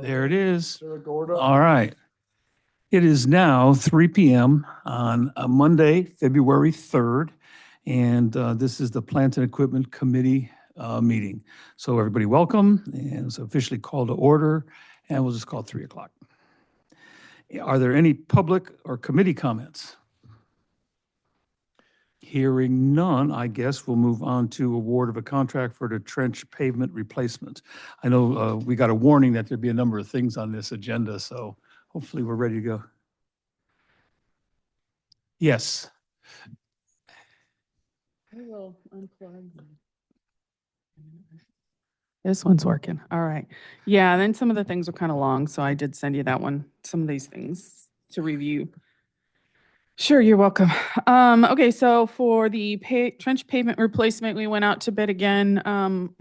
There it is. Sarah Gorda. All right. It is now 3 p.m. on a Monday, February 3rd, and this is the Plant and Equipment Committee meeting. So everybody welcome, and it's officially called to order, and we'll just call it 3 o'clock. Are there any public or committee comments? Hearing none, I guess we'll move on to award of a contract for the trench pavement replacement. I know we got a warning that there'd be a number of things on this agenda, so hopefully we're ready to go. Yes. I will unplug. This one's working. All right. Yeah, and then some of the things are kind of long, so I did send you that one, some of these things to review. Sure, you're welcome. Okay, so for the trench pavement replacement, we went out to bid again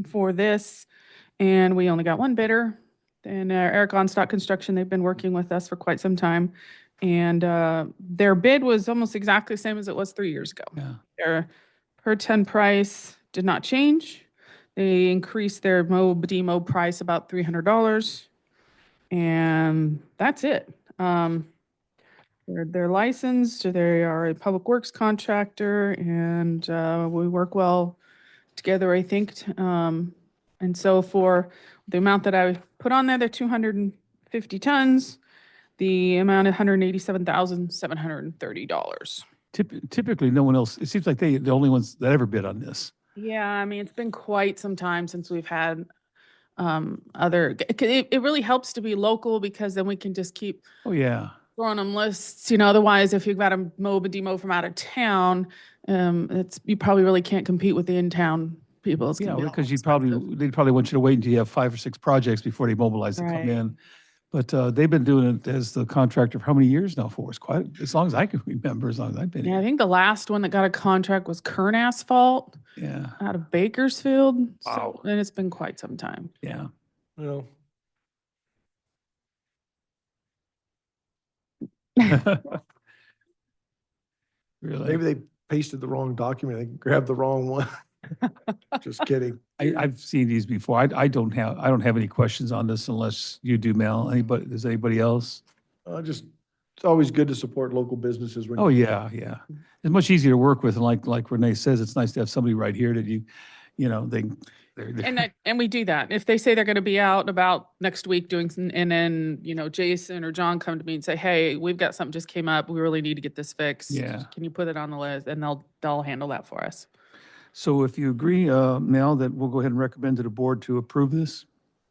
for this, and we only got one bidder. And Eric Onstock Construction, they've been working with us for quite some time. And their bid was almost exactly the same as it was 3 years ago. Yeah. Their per ton price did not change. They increased their demo price about $300. And that's it. They're licensed, they are a public works contractor, and we work well together, I think. And so for the amount that I put on there, they're 250 tons, the amount of $187,730. Typically, no one else, it seems like they're the only ones that ever bid on this. Yeah, I mean, it's been quite some time since we've had it really helps to be local because then we can just keep Oh, yeah. throwing them lists, otherwise if you've got a mow and demo from out of town, you probably really can't compete with the in-town people. It's Yeah, gonna be because they'd expensive. probably want you to wait until you have 5 or 6 projects before they mobilize to come Right. in. But they've been doing it as the contractor for how many years now for us? Quite, as long as I can remember, as long as I've been Yeah, I here. think the last one that got a contract was Kern Asphalt Yeah, out of Bakersfield. Wow. And it's been quite some time. yeah. You know, Really? maybe they pasted the wrong document. They grabbed the wrong one. Just kidding. I've seen these before. I don't have any questions on this unless you do, Mel. Anybody, does anybody else? It's always good to support local businesses when. Oh, yeah, yeah. It's much easier to work with. And like Renee says, it's nice to have somebody right here that And we do that. If they say they're going to be out and about next week doing some, and then, Jason or John come to me and say, hey, we've got something just came up. We really need to get this fixed. Yeah. Can you put it on the list? And they'll handle that for us. So if you agree, Mel, that we'll go ahead and recommend to the board to approve this?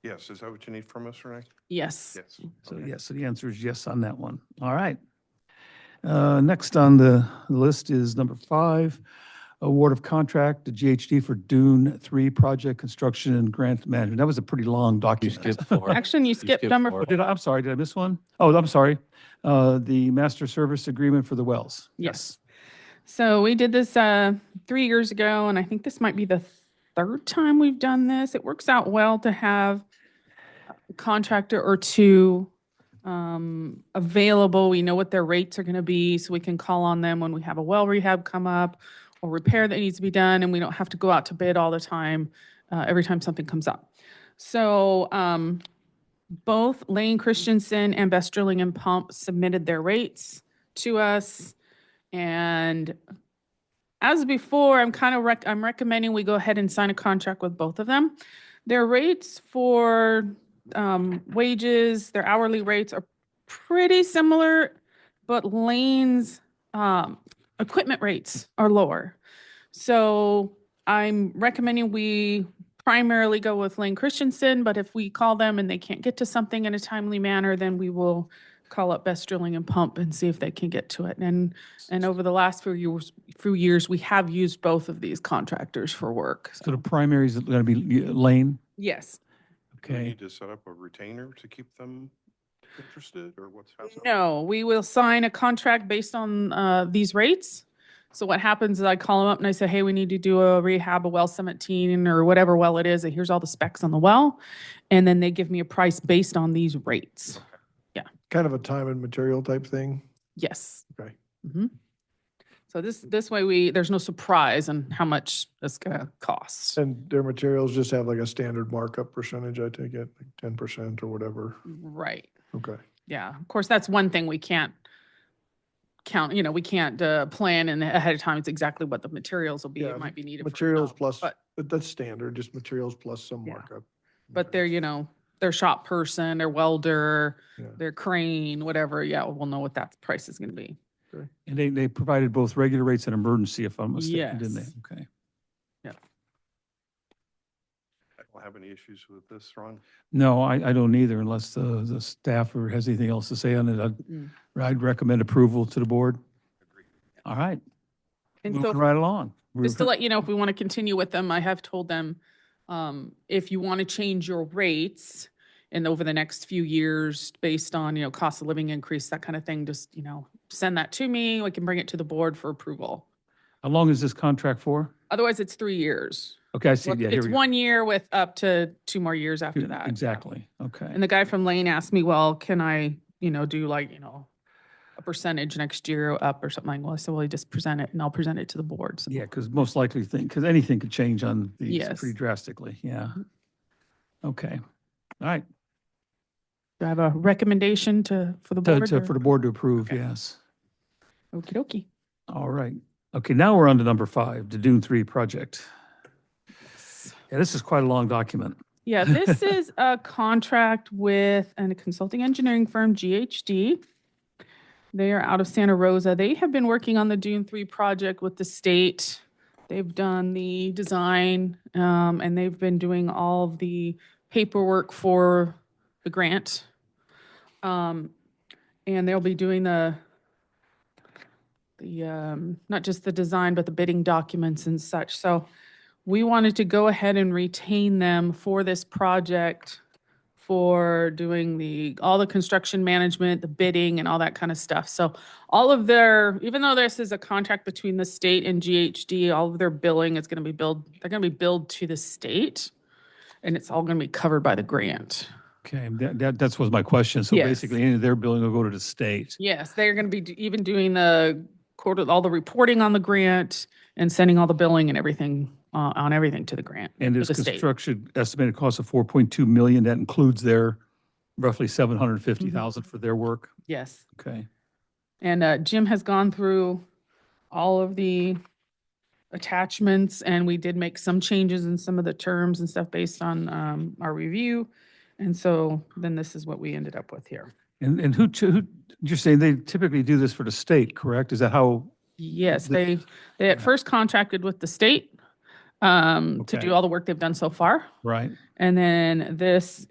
Yes, is that what you need from us, Renee? Yes. Yes. So Okay. yes, so the answer is yes on that one. All right. Next on the list is number 5, award of contract to GHD for Dune 3 project construction and grant management. That was a pretty long document. skipped 4. Actually, you skipped number four. 4. I'm sorry, did I miss one? Oh, I'm sorry. The master service agreement for the wells. Yes. So we did this 3 years ago, and I think this might be the 3rd time we've done this. It works out well to have a contractor or two available. We know what their rates are going to be, so we can call on them when we have a well rehab come up or repair that needs to be done, and we don't have to go out to bid all the time every time something comes up. So both Lane Christensen and Best Drilling and Pump submitted their rates to us. And as before, I'm recommending we go ahead and sign a contract with both of them. Their rates for wages, their hourly rates are pretty similar, but Lane's equipment rates are lower. So I'm recommending we primarily go with Lane Christensen, but if we call them and they can't get to something in a timely manner, then we will call up Best Drilling and Pump and see if they can get to it. And over the last few years, we have used both of these contractors for work. So the primary is going to be Lane? Yes. Do we Okay. need to set up a retainer to keep them interested, or how's that? No, we will sign a contract based on these rates. So what happens is I call them up and I say, hey, we need to do a rehab of well 17 or whatever well it is, and here's all the specs on the well. And then they give me a price based on these rates. Kind of a time and material type thing. Yes. Okay. Mhm. So this way there's no surprise on how much it's gonna cost. And their materials just have like a standard markup percentage, I take it, like 10% or whatever. Right. Okay. Yeah. Of course, that's one thing we can't count, we can't plan in ahead of time. It's exactly what the materials will be. Yeah, It might be needed. for Materials now, plus, But, that's standard, just materials plus some Yeah. markup. but Okay. they're, their shop person, their welder, Yeah. their crane, whatever. Yeah. We'll know what that price is going to be. And they provided both regular rates and emergency, if I'm mistaken, didn't they? Yes. Okay. I don't have any issues with this, Ron. No, I don't either unless the staff or has anything else to say on it. Mm. I'd recommend approval to the board. Agree. All right, And moving so right along. just to let you know, if we want to continue with them, I have told them, if you want to change your rates and over the next few years based on, cost of living increase, that kind of thing, just, send that to me. We can bring it to the board for approval. How long is this contract for? Otherwise, it's 3 years. Okay, I see. Well, Yeah, here it's we go. 1 year with up to 2 more years after that. yeah. Exactly. Okay. And the guy from Lane asked me, well, can I, do like, a percentage next year up or something? Well, I said, well, you just present it and I'll present it to the board. So, Yeah, because most likely because anything could change on these Yes. pretty drastically. Yeah. Okay. All right. do I have a recommendation for the board? For the board to approve, Okay. yes. Okie dokie. All right. Okay, now we're on to number 5, the Dune 3 project. Yeah, this is quite a long document. Yeah, this is a contract with a consulting engineering firm, GHD. They are out of Santa Rosa. They have been working on the Dune 3 project with the state. They've done the design, and they've been doing all of the paperwork for the grant. And they'll be doing the not just the design, but the bidding documents and such. So we wanted to go ahead and retain them for this project for doing all the construction management, the bidding and all that kind of stuff. So all of even though this is a contract between the state and GHD, all of their billing is going to be they're going to be billed to the state and it's all going to be covered by the grant. Okay, that's was my question. So Yes. basically, any of their billing will go to the state. Yes, they're going to be even doing all the reporting on the grant and sending all the billing and everything on everything to the grant. And to this the state. construction estimated cost of 4.2 million, that includes their roughly 750,000 for their work. Yes. Okay. And Jim has gone through all of the attachments and we did make some changes in some of the terms and stuff based on our review. And so then this is what we ended up with here. And who you're saying they typically do this for the state, correct? Is that how? Yes, The- they at first contracted with the state to Okay. do all the work they've done so far. Right. And then this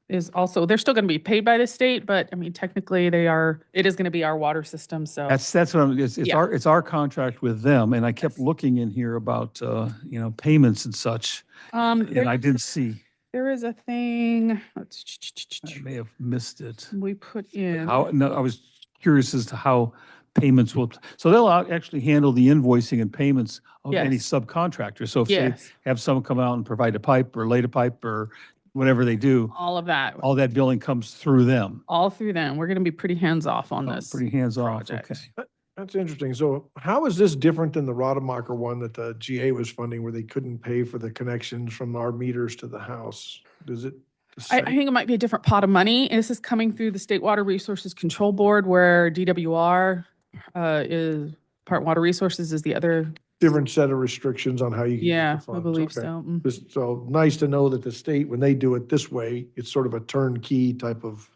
is also, they're still going to be paid by the state, but I mean, technically it is going to be our water system. So That's what it's Yeah. it's our contract with them. And I kept looking in here about, payments and such, and I didn't see, there is a thing, I may have missed it. we put in. No, I was curious as to how payments will, so they'll actually handle the invoicing and payments of any Yes. subcontractor. So if they Yes, have someone come out and provide a pipe or lay a pipe or whatever they do, all of that, all that billing comes through them. all through them. We're going to be pretty hands off on Oh, this. pretty hands-off, project. okay. That's interesting. So how is this different than the Rademacher one that the GA was funding where they couldn't pay for the connections from our meters to the house? Does it? the I same- think it might be a different pot of money. This is coming through the State Water Resources Control Board where DWR is, Part Water Resources is the other. Different set of restrictions on how you can use Yeah, the I funds. believe Okay. so. Mm. So nice to know that the state, when they do it this way, it's sort of a turnkey type of,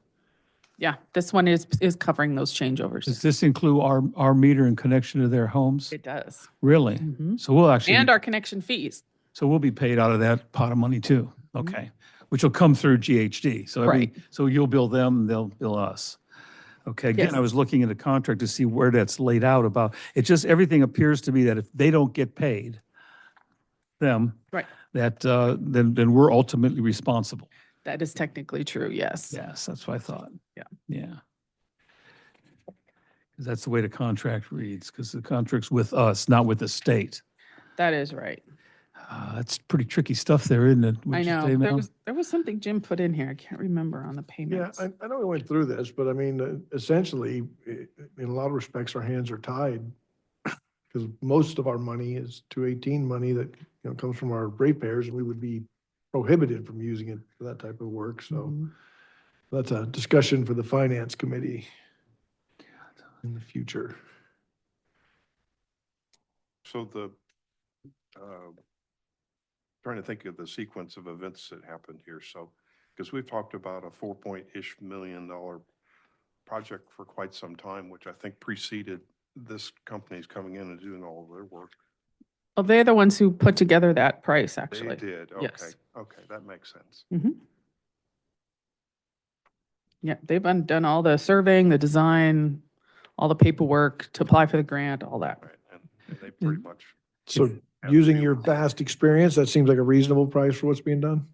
Yeah, this one is covering those Does changeovers. this include our meter and connection to their homes? It does. Really? Mhm. So we'll actually. And our connection fees. So we'll be paid out of that pot of money too. Okay. Which will come through GHD. So Right. so you'll bill them, they'll bill us. Okay. Again, I Yes. was looking at the contract to see where that's laid out about. It just, everything appears to be that if they don't get paid, them. Right. That, then we're ultimately responsible. That is technically true, yes. Yes, that's what I thought. Yeah. Yeah. 'Cause that's the way the contract reads, because the contract's with us, not with the state. That is right. That's pretty tricky stuff there, isn't it? I Would you know. say, Mel? There was something Jim put in here. I can't remember on the yeah, payments. I know we went through this, but I mean, essentially, in a lot of respects, our hands are tied because most of our money is 218 money that, comes from our ratepayers, and we would be prohibited from using it for that type of work. So Mhm. that's a discussion for the finance committee in the future. So trying to think of the sequence of events that happened here. So, because we've talked about a $4-ish million project for quite some time, which I think preceded this company's coming in and doing all of their work. Well, they're the ones who put together that price, They actually. did, okay, Yes. okay, that makes sense. Yeah, they've done all the surveying, the design, all the paperwork to apply for the grant, all that. Right, and they pretty much, So Have using the your deal. vast experience, that seems like a reasonable price for what's being done?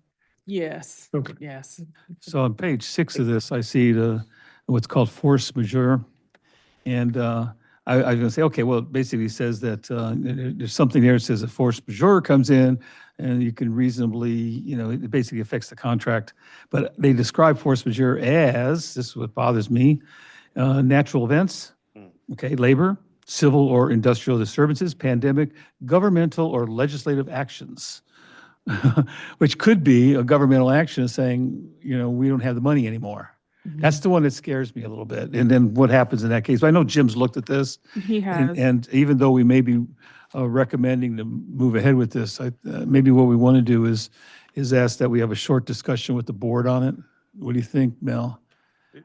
Yes, Okay. yes. So on page 6 of this, I see what's called force majeure. And I was going to say, okay, well, it basically says that there's something there that says a force majeure comes in and you can reasonably, it basically affects the contract. But they describe force majeure as, this is what bothers me, natural events, okay, labor, civil or industrial disturbances, pandemic, governmental or legislative actions, which could be a governmental action saying, we don't have the money anymore. That's the one that scares me a little bit. And then what happens in that case? I know Jim's looked at this. He has. And even though we may be recommending to move ahead with this, maybe what we want to do is ask that we have a short discussion with the board on it. What do you think, Mel?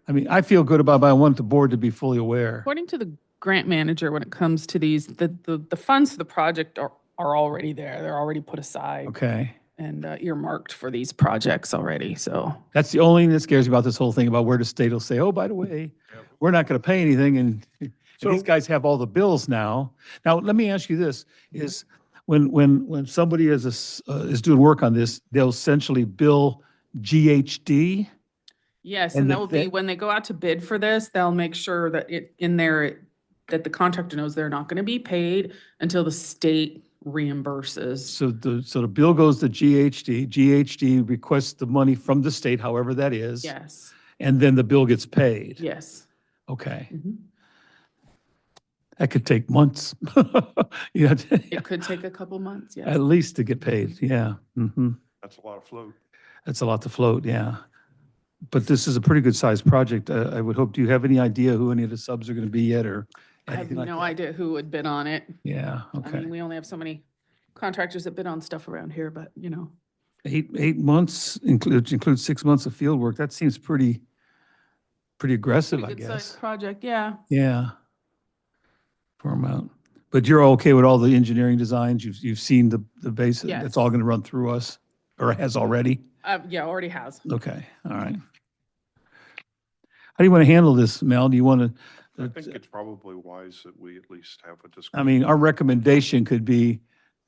I mean, I feel good about it, but I want the board to be fully aware. According to the grant manager, when it comes to these, the funds for the project are already there. They're already put aside Okay. and earmarked for these projects already, so. That's the only thing that scares me about this whole thing, about where the state will say, oh, by the way, we're not going to pay anything. And these guys have all the bills now. Now, let me ask you this, is when somebody is doing work on this, they'll essentially bill GHD? Yes, And and that that- will be, that- when they go out to bid for this, they'll make sure that that the contractor knows they're not going to be paid until the state reimburses. So the bill goes to GHD. GHD requests the money from the state, however that is. Yes, And then the bill gets paid. yes. Okay. Mhm. That could take months. You have to- It could take a couple months, yes. At least to get paid, yeah. that's a lot of float. That's a lot to float, yeah. But this is a pretty good sized project. I would hope, do you have any idea who any of the subs are going to be yet, or I have anything like no that? idea who would bid on it. Yeah, I okay. mean, we only have so many contractors that bid on stuff around here, but 8 months includes 6 months of field work. That seems pretty aggressive, I pretty good sized guess. project, yeah. Yeah. For amount. But you're okay with all the engineering designs? You've seen the base, Yes. it's all going to run through us, or has already? Yeah, already has. Okay, all right. How do you want to handle this, Mel? Do you want I to, think it's probably wise that we at least have a discussion. I mean, our recommendation could be,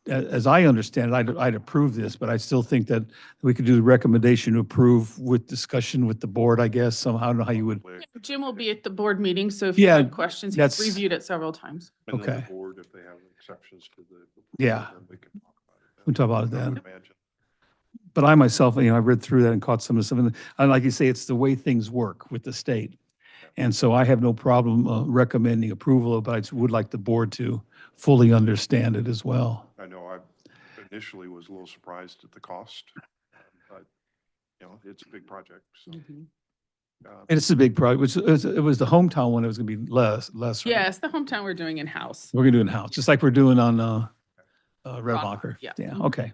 as I understand it, I'd approve this, but I still think that we could do the recommendation to approve with discussion with the board, I guess, somehow. I don't know how you would. Jim will be at the board meeting, so if you Yeah, have questions, he's that's- reviewed it several times. And then the okay. board, if they have exceptions to the. Yeah. then we can talk about it then. We'll talk about it I then. would imagine. But I myself, I read through that and caught some of the stuff. And like you say, it's the way things work with the state. And so I have no problem recommending approval, but I would like the board to fully understand it as well. I know I initially was a little surprised at the cost, but, it's a big project, so. And it's a big project. It was the hometown one. It was going to be less. Right? Yes, the hometown we're doing in-house. We're going to do it in-house, just like we're doing on Red Rock, Locker. yeah. Yeah, Mhm. okay.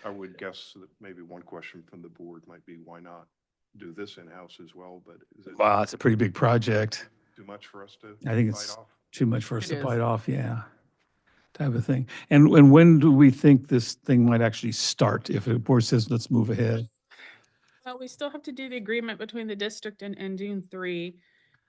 I would guess that maybe one question from the board might be, why not do this in-house as well? But is it Wow, it's a pretty big project. too much for us to I think bite it's off? too much for us It to is. bite off, yeah. Type of thing. And when do we think this thing might actually start? If the board says, let's move ahead? Well, we still have to do the agreement between the district and Dune 3.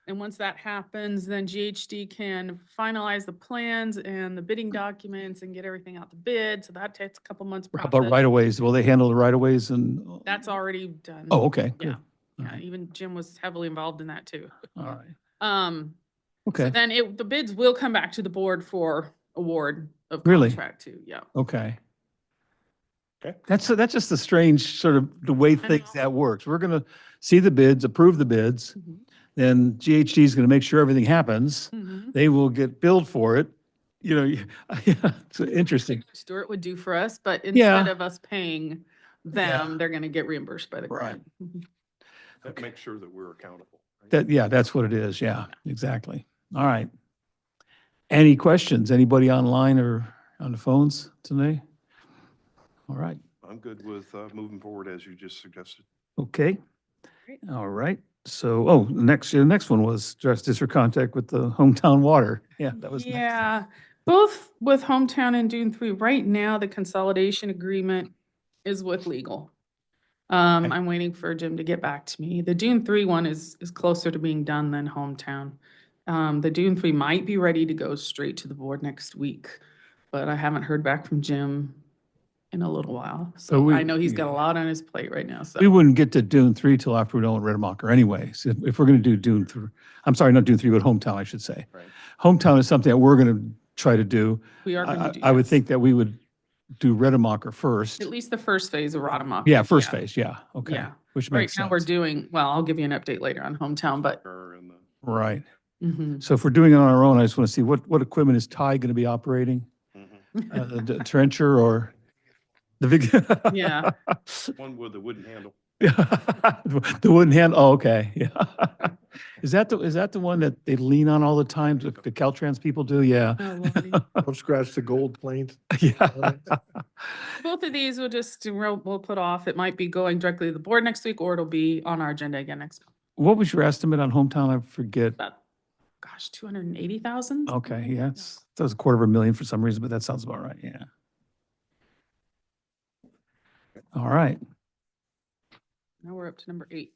And once that happens, then GHD can finalize the plans and the bidding documents and get everything out to bid. So that takes a couple months How about process. right-of-ways? Will they handle the right-of-ways and? That's already done. Oh, okay, good. Yeah. All Yeah, right. even Jim was heavily involved in that too. All right. So Okay, then the bids will come back to the board for award of Really? contract too, yeah. okay. Okay. That's just a strange sort of the way things know. that works. We're going to see the bids, approve the bids, Mhm. then GHD is going to make sure everything happens. Mhm. They will get billed for it, you know, yeah, it's interesting. Stuart would do for us, but Yeah. instead of us paying them, they're going to get reimbursed by the Right. grant. Mhm. That Okay. makes sure that we're accountable. right? That, yeah, that's what it is. Yeah, exactly. All right. Any questions? Anybody online or on the phones today? All right. I'm good with moving forward as you just suggested. Okay. Great. All right. So, oh, the next one was just district contact with the hometown water. Yeah, that was next. Yeah, both with hometown and Dune 3. Right now, the consolidation agreement is with legal. Okay. I'm waiting for Jim to get back to me. The Dune 3 one is closer to being done than hometown. The Dune 3 might be ready to go straight to the board next week, but I haven't heard back from Jim in a little while. So we- I know he's got a lot on his plate right now, so. We wouldn't get to Dune 3 till after we're done with Redemacher anyway. So if we're going to do Dune 3, I'm sorry, not Dune 3, but hometown, I should say. Right. Hometown is something that we're going to try to do. We are going to do. I would yes. think that we would do Redemacher first. At least the first phase of Rademacher. Yeah, first phase, yeah, okay. Yeah. Which Right makes now, we're sense. doing, well, I'll give you an update later on hometown, but And Right. mhm. So if we're doing it on our own, I just want to see what equipment is Ty going to be operating? mhm. The trencher or the big? Yeah. One with the wooden handle. The wooden hand, oh, okay, yeah. Is that the one that they lean on all the time, the Caltrans people do? Yeah. Oh, Lordy. Don't scratch the gold plate. Yeah. Both of these we'll put off. It might be going directly to the board next week, or it'll be on our agenda again next month. What was your estimate on hometown? I forget. About, gosh, 280,000? Okay, yeah, that was $250,000 for some reason, but that sounds about right, yeah. All right. Now we're up to number 8.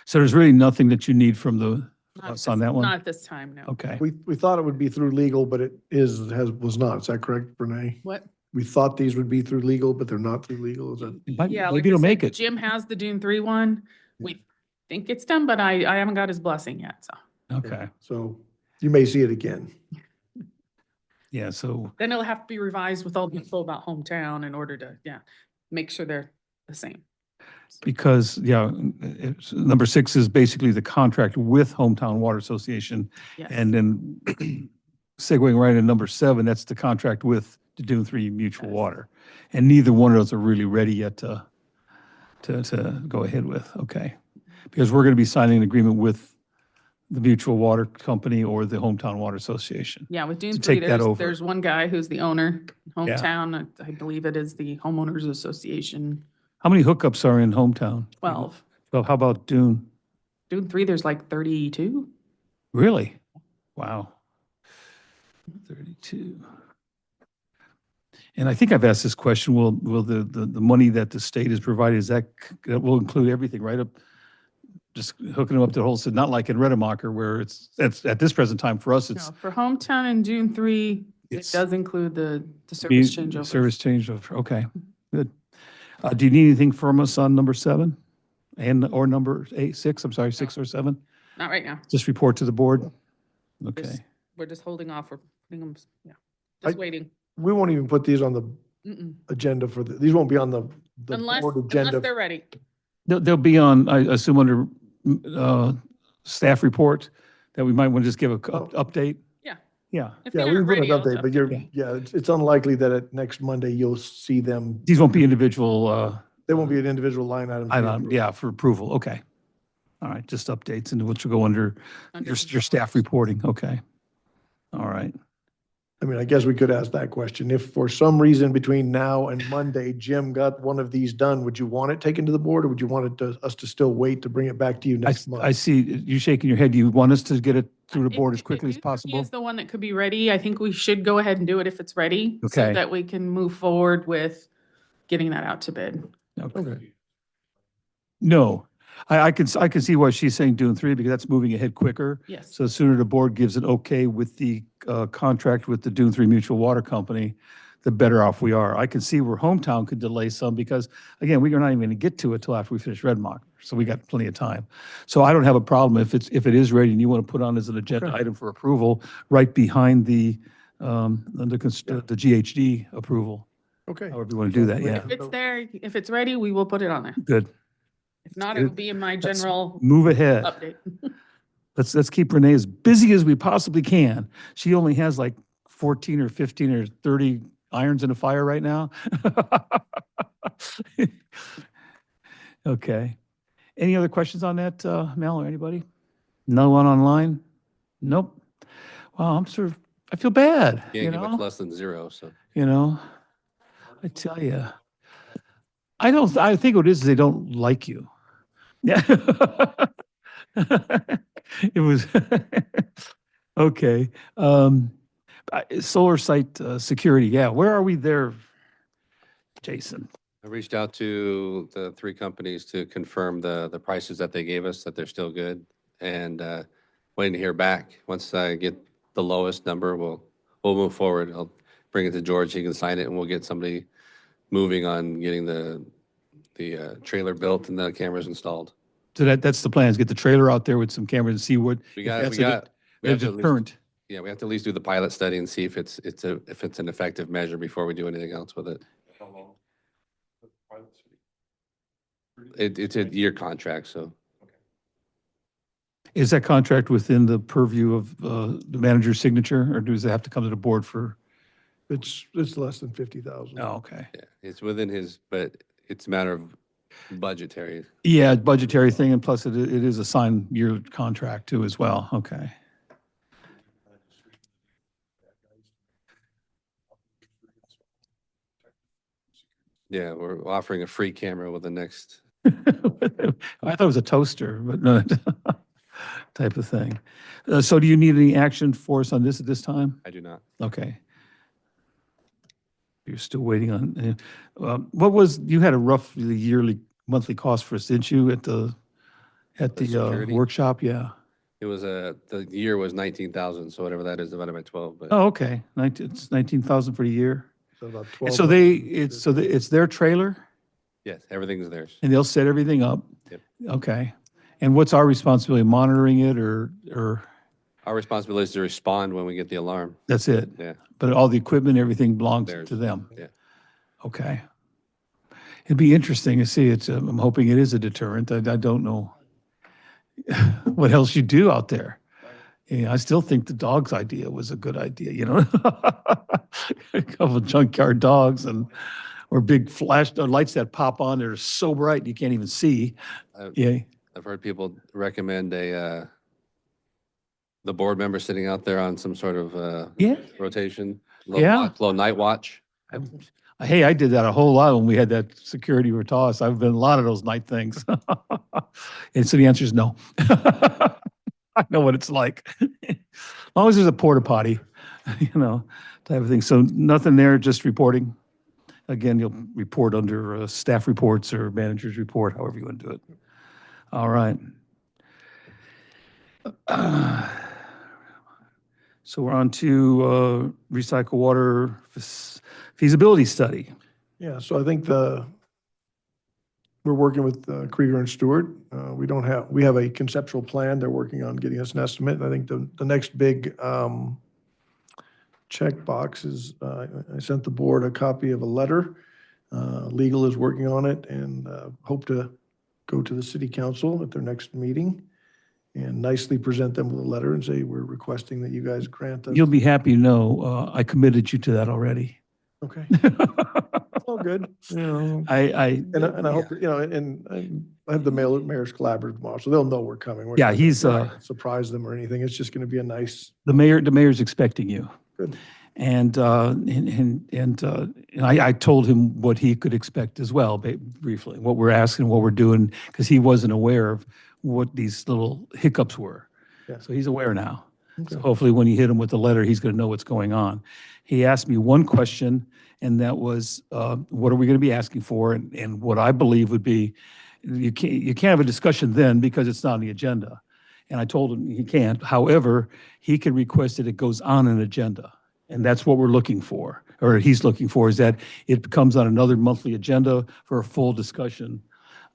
So there's really nothing that you need from Not us at on this- that one? Not at this time, no. Okay. We thought it would be through legal, but it was not. Is that correct, Renee? What? We thought these would be through legal, but they're not through legal. Is that? Yeah, like Maybe I it'll said, make it. Jim has the Dune 3 one. We think it's done, but I haven't got his blessing yet, so. Okay, So you may see it again. yeah, so, Then it'll have to be revised with all the info about hometown in order to, make sure they're the same. because, yeah, number 6 is basically the contract with Hometown Water Association. Yes. And then segueing right into number 7, that's the contract with the Dune 3 Mutual Yes. Water. And neither one of those are really ready yet to go ahead with, okay? Because we're going to be signing an agreement with the Mutual Water Company or the Hometown Water Association. Yeah, with Dune to 3, take that over. there's one guy who's the owner, Yeah. hometown, I believe it is the homeowners association, How many hookups are in Hometown? 12. Well, how about Dune? Dune 3, there's like 32. Really? Wow. 32. And I think I've asked this question, will the money that the state has provided, that will include everything, right? Up, just hooking them up to the whole, so not like in Redemacher where it's at this present time for us, No, it's for hometown and Dune 3, it It's- does include the service changeover. service changeover, okay, good. Do you need anything from us on number 7? Or number 6, I'm sorry, 6 or 7? Not right now. Just report to the board? Okay, Just- We're just holding off. We're putting them, I- just waiting. We won't even put these on the Mm-mm. agenda these won't be on the Unless, board unless agenda. they're ready. they'll be on, I assume, under staff report, that we might want to just give a update? Yeah. Yeah, If Yeah, they we aren't can put ready, an I'll update, but Yeah. it's unlikely that at next Monday you'll see them. these won't be individual, They won't be an individual line item. yeah, for approval, okay. All right, just updates, and which will go under Under your staff reporting, okay. All right, I mean, I guess we could ask that question. If for some reason between now and Monday, Jim got one of these done, would you want it taken to the board or would you want us to still wait to bring it back to you next I month? see you shaking your head, you want us to get it through the board as If quickly as Dune 3 possible? is the one that could be ready. I think we should go ahead and do it if it's ready. Okay. So that we can move forward with getting that out to bid. Okay. No, I can see why she's saying Dune 3, because that's moving ahead quicker. Yes. So the sooner the board gives an okay with the contract with the Dune 3 Mutual Water Company, the better off we are. I can see where Hometown could delay some because, again, we are not even going to get to it till after we finish Redmark. So we got plenty of time. So I don't have a problem if it is ready and you want to put on as an agenda Okay. item for approval right behind the GHD approval, Okay. however you want to do that, yeah. If it's there, if it's ready, we will put it on there. Good. If not, Good. it'll be in my Let's general Move ahead. update. Let's keep Renee as busy as we possibly can. She only has like 14 or 15 or 30 irons in a fire right now? Okay. Any other questions on that, Mel, or anybody? No one online? Nope. Wow, I feel bad, you Can't get much know? less than 0, so. You know, I tell you, I think what it is they don't like you. Yeah. It was, okay. Solar site security, yeah, where are we there, Jason? I reached out to the 3 companies to confirm the prices that they gave us, that they're still good, and waiting to hear back. Once I get the lowest number, we'll move forward. I'll bring it to George, he can sign it, and we'll get somebody moving on getting the trailer built and the cameras installed. So that's the plan, is get the trailer out there with some cameras and see what. We if got, that's we a got, we a have to at least, deterrent. yeah, we have to at least do the pilot study and see if it's an effective measure before we do anything else with it. How long? The pilot study? It's a year contract, so. Is that contract within the purview of the manager's signature, or does it have to come to the board for? It's less than 50,000. Oh, okay. Yeah, it's within his, but it's a matter of budgetary. Yeah, budgetary thing, and plus it is a signed year contract too as well. Okay. Yeah, we're offering a free camera with the next. I thought it was a toaster, but no, type of thing. So do you need any action for us on this at this time? I do not. Okay. You're still waiting on, what was, you had a roughly yearly, monthly cost for us, didn't you, at the security? workshop? Yeah. It was the year was 19,000, so whatever that is divided by 12, but Oh, okay. It's 19,000 for the year. So about And 12. so it's their trailer yes, everything's theirs. and they'll set everything up? Yep. Okay. And what's our responsibility, monitoring it or Our responsibility is to respond when we get the alarm. that's it? Yeah. But all the equipment, everything belongs Theirs. to them? Yeah. Okay. It'd be interesting to see. I'm hoping it is a deterrent. I don't know what else you do out there. Yeah, I still think the dog's idea was a good idea, you know? A couple of junkyard dogs or big flash lights that pop on. They're so bright you can't even see. Yeah. I've heard people recommend the board member sitting out there on some sort of Yeah. rotation, Yeah. little night watch. Hey, I did that a whole lot when we had that security with toss. I've been a lot of those night things. And so the answer is no. I know what it's like. As long as there's a porta potty, you know, type of thing. So nothing there, just reporting. Again, you'll report under staff reports or manager's report, however you want to do it. All right. So we're on to recycle water feasibility study. Yeah, so I think we're working with Krieger and Stewart. We have a conceptual plan. They're working on getting us an estimate. I think the next big checkbox is, I sent the board a copy of a letter. Legal is working on it and hope to go to the city council at their next meeting and nicely present them with a letter and say, we're requesting that you guys grant us. You'll be happy to know I committed you to that already. Okay. All good. You know, I and I hope, that, you know, and I have the mayor's collaborative tomorrow, so they'll know we're coming. We're Yeah, not he's, gonna surprise them or anything. It's just going to be a nice. the mayor's expecting you. Good. And I told him what he could expect as well, briefly, what we're asking, what we're doing, because he wasn't aware of what these little hiccups were. Yeah. So he's aware now. So Okay. hopefully when you hit him with the letter, he's going to know what's going on. He asked me one question, and that was, what are we going to be asking for? And what I believe would be, you can't have a discussion then because it's not on the agenda. And I told him he can't. However, he can request that it goes on an agenda. And that's what we're looking for, or he's looking for, is that it becomes on another monthly agenda for a full discussion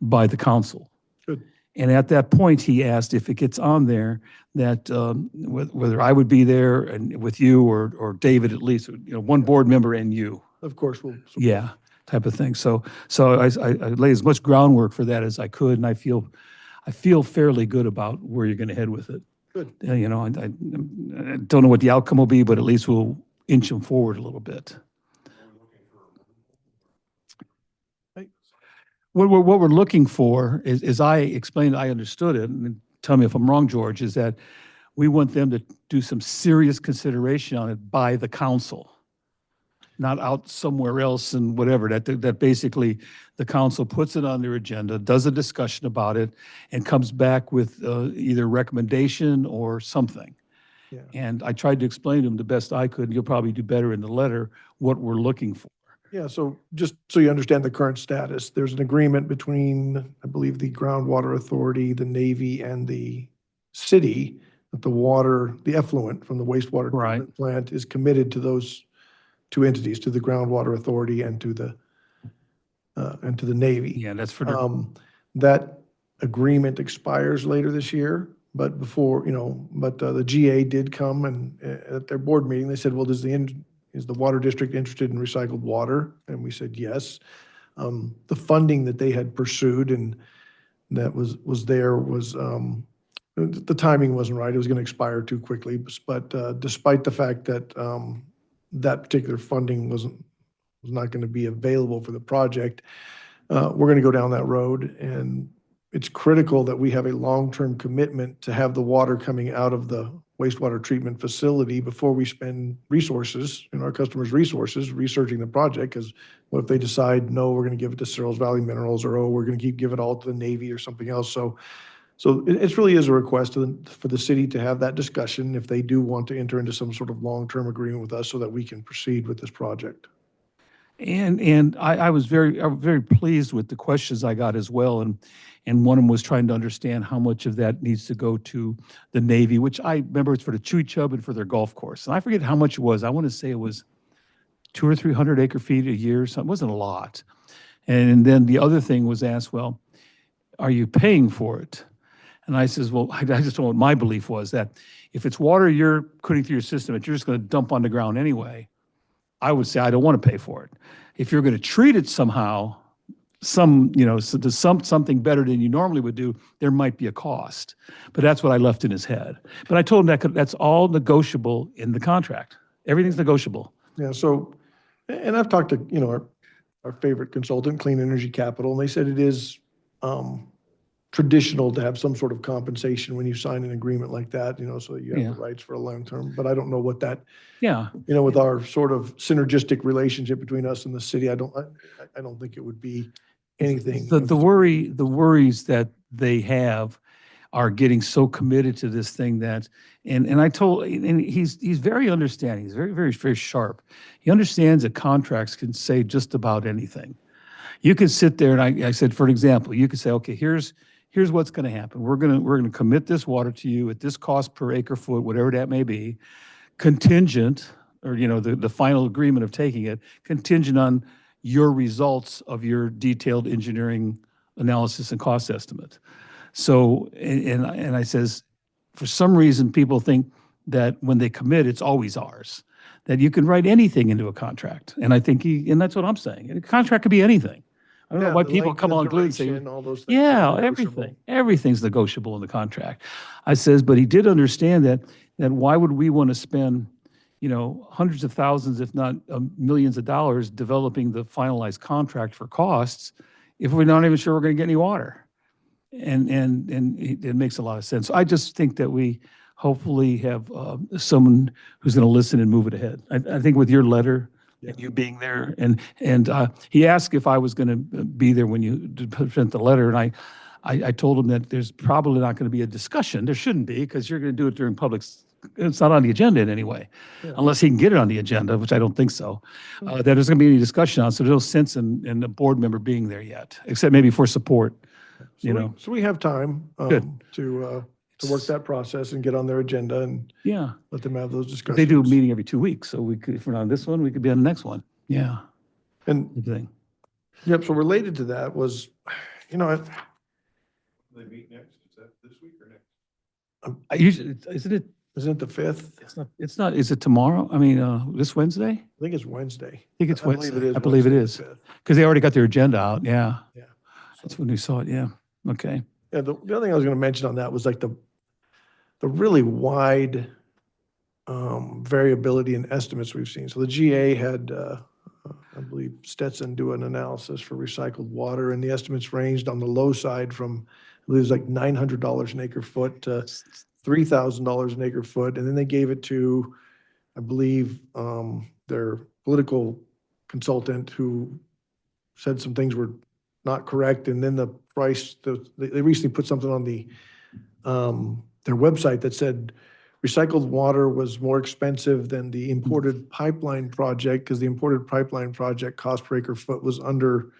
by the council. Good. And at that point, he asked if it gets on there, that whether I would be there and with you or David at least, you know, one board member and you. Of course, we'll. Yeah, type of thing. So I laid as much groundwork for that as I could, and I feel fairly good about where you're going to head with it. Good. You know, I don't know what the outcome will be, but at least inch them forward a little bit. What we're looking for is, as I explained, I understood it, and tell me if I'm wrong, George, is that we want them to do some serious consideration on it by the council, not out somewhere else and whatever, that basically the council puts it on their agenda, does a discussion about it, and comes back with either recommendation or something. Yeah. And I tried to explain to them the best I could, and you'll probably do better in the letter, what we're looking for. Yeah, so just so you understand the current status, there's an agreement between, I believe, the Groundwater Authority, the Navy, and the city that the water, the effluent from the wastewater Right. treatment plant is committed to those two entities, to the Groundwater Authority and to the Navy. Yeah, that's for the, That agreement expires later this year, but before, the GA did come and at their board meeting, they said, well, is the water district interested in recycled water? And we said, yes. The funding that they had pursued and that was the timing wasn't right. It was going to expire too quickly. But despite the fact that that particular funding was not going to be available for the project, we're going to go down that road. And it's critical that we have a long-term commitment to have the water coming out of the wastewater treatment facility before we spend resources, our customers' resources, researching the project. Because what if they decide, no, we're going to give it to Searles Valley Minerals, or, oh, we're going to give it all to the Navy or something else. So it really is a request for the city to have that discussion if they do want to enter into some sort of long-term agreement with us so that we can proceed with this project. and I was very pleased with the questions I got as well. And one of them was trying to understand how much of that needs to go to the Navy, which I remember it's for the Chewy Chub and for their golf course. And I forget how much it was. I want to say it was 200 or 300 acre feet a year. So it wasn't a lot. And then the other thing was asked, well, are you paying for it? And I says, well, I just told what my belief was, that if it's water you're putting through your system that you're just going to dump on the ground anyway, I would say I don't want to pay for it. If you're going to treat it somehow, something better than you normally would do, there might be a cost. But that's what I left in his head. But I told him that's all negotiable in the contract. Everything's negotiable. Yeah, so, and I've talked to, our favorite consultant, Clean Energy Capital, and they said it is traditional to have some sort of compensation when you sign an agreement like that, so that you have the rights for a long term. But I don't know what that, Yeah. with our sort of synergistic relationship between us and the city, I don't think it would be anything. The worries that they have are getting so committed to this thing that, and he's very understanding. He's very, very, very sharp. He understands that contracts can say just about anything. You could sit there and I said, for example, you could say, okay, here's what's going to happen. We're going to commit this water to you at this cost per acre foot, whatever that may be, contingent, or the final agreement of taking it, contingent on your results of your detailed engineering analysis and cost estimate. So, and I says, for some reason, people think that when they commit, it's always ours, that you can write anything into a contract. And I think and that's what I'm saying. A contract could be anything. I don't know why people come on and say, all those things yeah, are negotiable. everything's negotiable in the contract. I says, but he did understand that why would we want to spend, hundreds of thousands, if not millions of dollars developing the finalized contract for costs if we're not even sure we're going to get any water? And it makes a lot of sense. So I just think that we hopefully have someone who's going to listen and move it ahead. I think with your letter and you being there, and he asked if I was going to be there when you present the letter, and I told him that there's probably not going to be a discussion. There shouldn't be, because you're going to do it during public. It's not on the agenda in any way, unless he can get it on the agenda, which I don't think so. That there's going to be any discussion on. So there's no sense in a board member being there yet, except maybe for support. So we have time to work that process and get on their agenda and let them have those discussions. They do a meeting every 2 weeks, so we could, if we're not on this one, we could be on the next one. Yeah. And Good thing. yep, so related to that was, They meet next, is that this week or next? I usually, isn't it? isn't it the 5th? It's not. Is it tomorrow? I mean, this Wednesday? I think it's Wednesday. I think it's Wednesday. I Wednesday believe it the is, 5th. because they already got their agenda out. Yeah. Yeah. That's when we saw it. Yeah. Okay. Yeah, the other thing I was going to mention on that was like the really wide variability in estimates we've seen. So the GA had, I believe Stetson do an analysis for recycled water, and the estimates ranged on the low side from, I believe it was like $900 an acre foot to $3,000 an acre foot. And then they gave it to, I believe, their political consultant who said some things were not correct. And then the price, they recently put something on their website that said recycled water was more expensive than the imported pipeline project, because the imported pipeline project cost per acre foot was under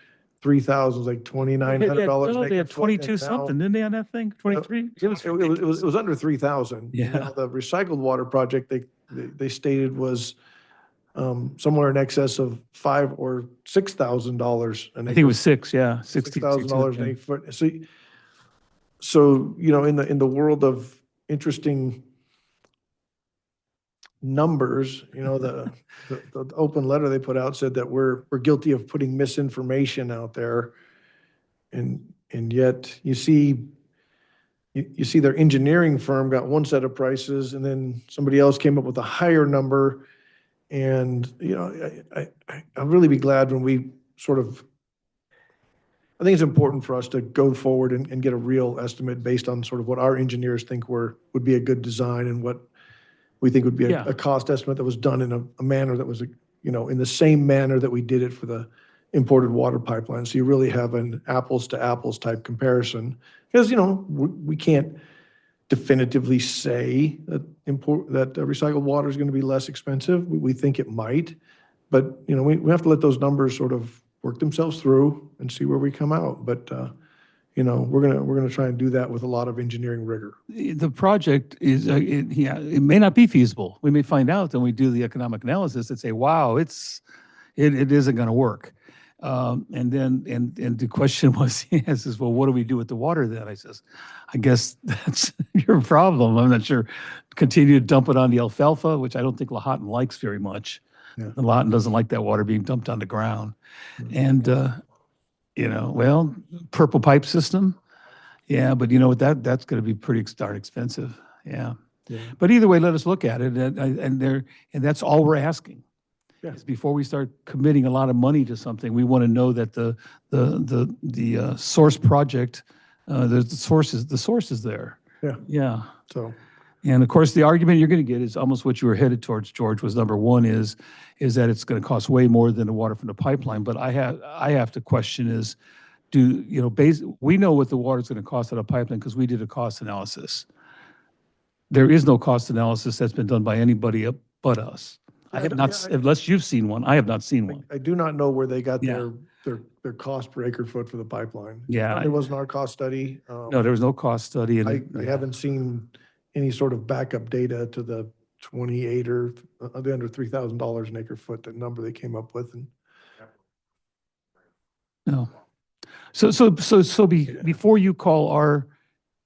3,000, like $2,900 an They acre had foot. 22 And now- something, didn't they, on that thing? 23? It was ridiculous. It was under 3,000. Yeah. Now, the recycled water project, they stated was somewhere in excess of $5,000 or $6,000 an acre. I think it was 6, yeah, 60. $6,000 an acre foot. So, in the world of interesting numbers, the open letter they put out said that we're guilty of putting misinformation out there. And yet you see their engineering firm got one set of prices, and then somebody else came up with a higher number. And, I'll really be glad when we I think it's important for us to go forward and get a real estimate based on sort of what our engineers think would be a good design, and what we think would be Yeah. a cost estimate that was done in a manner that was, in the same manner that we did it for the imported water pipeline. So you really have an apples to apples type comparison. Because, we can't definitively say that recycled water is going to be less expensive. We think it might, but, we have to let those numbers sort of work themselves through and see where we come out. But, we're gonna try and do that with a lot of engineering rigor. The project is, it may not be feasible. We may find out, then we do the economic analysis and say, wow, it isn't going to work. And the question was, he says, well, what do we do with the water then? I says, I guess that's your problem. I'm not sure. Continue to dump it on the alfalfa, which I don't think Lahontan likes very much. Yeah. Lahontan doesn't like that water being dumped on the ground. And, well, purple pipe system. Yeah, but you know what, that's going to be pretty darn expensive. Yeah. Yeah. But either way, let us look at it. And that's all we're asking. Yeah. Is before we start committing a lot of money to something, we want to know that the source project, the source is there. Yeah. Yeah. So, And of course, the argument you're going to get is almost what you were headed towards, George, was number one is that it's going to cost way more than the water from the pipeline. But I have to question is, we know what the water is going to cost out of pipeline because we did a cost analysis. There is no cost analysis that's been done by anybody but us. I have not, unless you've seen one, I have not seen one. I do not know where they got Yeah. their cost per acre foot for the pipeline. Yeah. It wasn't our cost study. No, there was no cost study. I And haven't seen any sort of backup data to the 28 or the under $3,000 an acre foot, that number they came up with. And no. Before you call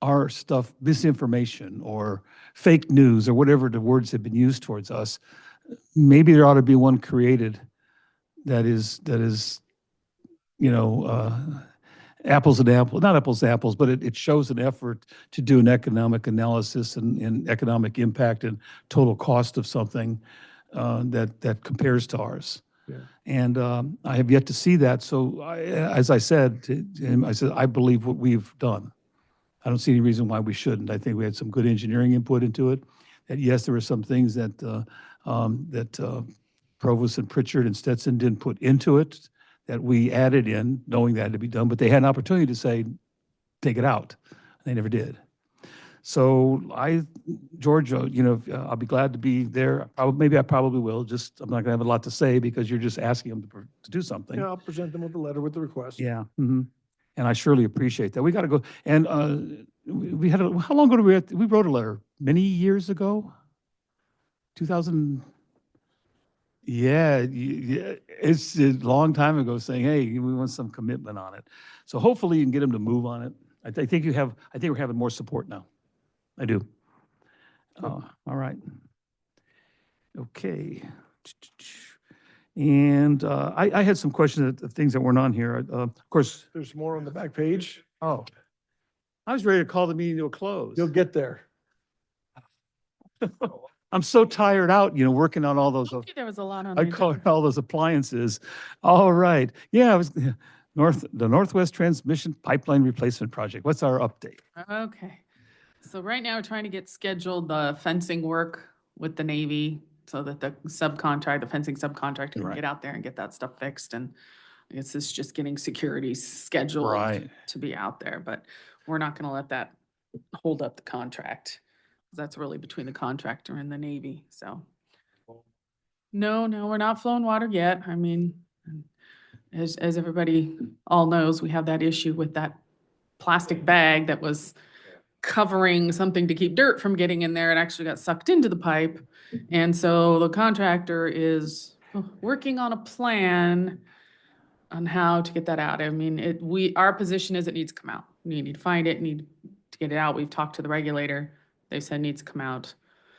our stuff misinformation or fake news or whatever the words have been used towards us, maybe there ought to be one created that is apples and apples, not apples to apples, but it shows an effort to do an economic analysis and economic impact and total cost of something that compares to ours. Yeah. And I have yet to see that. So as I said to him, I said, I believe what we've done. I don't see any reason why we shouldn't. I think we had some good engineering input into it. That yes, there were some things that Provost and Pritchard and Stetson didn't put into it that we added in, knowing that had to be done. But they had an opportunity to say, take it out. They never did. So George, I'll be glad to be there. Maybe I probably will. Just I'm not going to have a lot to say because you're just asking them to do something. I'll present them with a letter with the request. Yeah. Mm-hmm. And I surely appreciate that. We got to go. And we had how long ago did we wrote a letter? Many years ago? 2000. Yeah, it's a long time ago saying, hey, we want some commitment on it. So hopefully you can get them to move on it. I think we're having more support now. I do. All right. Okay. And I had some questions of things that weren't on here. Of course. There's more on the back page. Oh, I was ready to call the meeting to a close. You'll get there. I'm so tired out, working on all those, Okay, there was a lot on I the call it agenda. all those appliances. All right. Yeah, it was the Northwest Transmission Pipeline Replacement Project. What's our update? Okay, so right now we're trying to get scheduled the fencing work with the Navy so that the fencing subcontractor can Right. get out there and get that stuff fixed. And I guess it's just getting security scheduled Right. to be out there, but we're not gonna let that hold up the contract. That's really between the contractor and the Navy, so. No, we're not flowing water yet. I mean, as everybody all knows, we have that issue with that plastic bag that was covering something to keep dirt from getting in there. It actually got sucked into the pipe. And so the contractor is working on a plan on how to get that out. I mean, our position is it needs to come out. We need to find it, need to get it out. We've talked to the regulator. They said it needs to come out.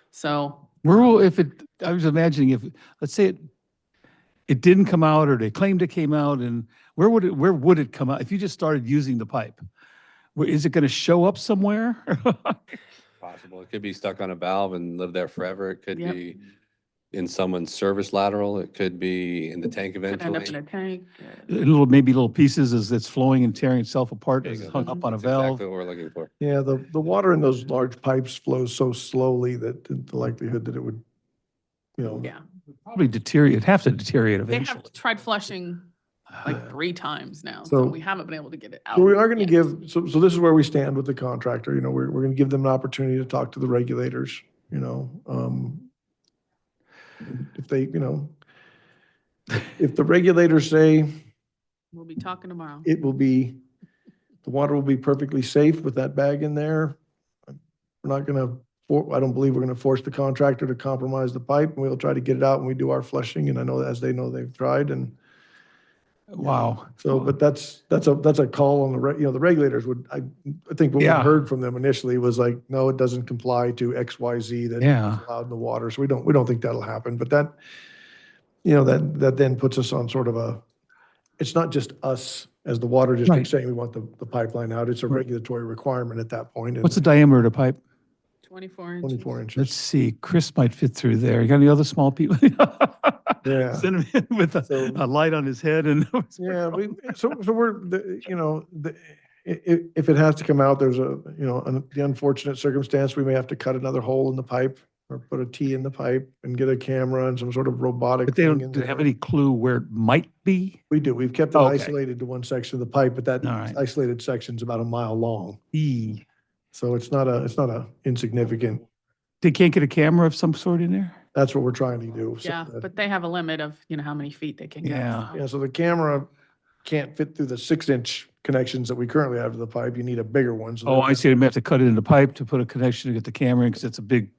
So I was imagining if, let's say it didn't come out or they claimed it came out, and where would it come out? If you just started using the pipe, is it going to show up somewhere? Possible. It could be stuck on a valve and live there forever. It could Yep. be in someone's service lateral. It could be in the tank could end up in eventually. a tank. Maybe little pieces as it's flowing and tearing itself apart There as you it's go. hung up on a That's valve. exactly what we're looking for. Yeah, the water in those large pipes flows so slowly that the likelihood that it would, Yeah, Probably deteriorate, have to deteriorate they eventually. have tried flushing like Yeah. 3 times now, So- so we haven't been able to get it out. So we are going to yet. give, so this is where we stand with the contractor, we're going to give them an opportunity to talk to the regulators, if they, if the regulators say We'll be talking tomorrow. it will be, the water will be perfectly safe with that bag in there, we're not going to, I don't believe we're going to force the contractor to compromise the pipe, and we'll try to get it out when we do our flushing, and I know, as they know, they've tried, and Wow. so, but that's a call on the regulators would, I think what we Yeah. heard from them initially was like, no, it doesn't comply to X, Y, Z that Yeah. is allowed in the water. So we don't think that'll happen, but that, that then puts us on sort of it's not just us as the water district Right. saying we want the pipeline out. It's a Right. regulatory requirement at that point. What's the diameter of the pipe? 24 inches. 24 Let's inches. see, Chris might fit through there. You got any other small people? Yeah. Send him in with So- a light on his head and. Yeah, so we're, if it has to come out, there's the unfortunate circumstance, we may have to cut another hole in the pipe or put a T in the pipe and get a camera and some sort of robotic But they thing don't in do they have there. any clue where it might be? We do. We've kept it Okay. isolated to one section of the pipe, but that All right. isolated section's about a mile long. E. So it's not a insignificant, They can't get a camera of some sort in there? that's what we're trying to do. so Yeah, that- but they have a limit of, how many feet they can get. Yeah. so. Yeah, so the camera can't fit through the 6-inch connections that we currently have to the pipe. You need a bigger one. So Oh, that- I see. They have to cut it in the pipe to put a connection to get the camera in because it's a big,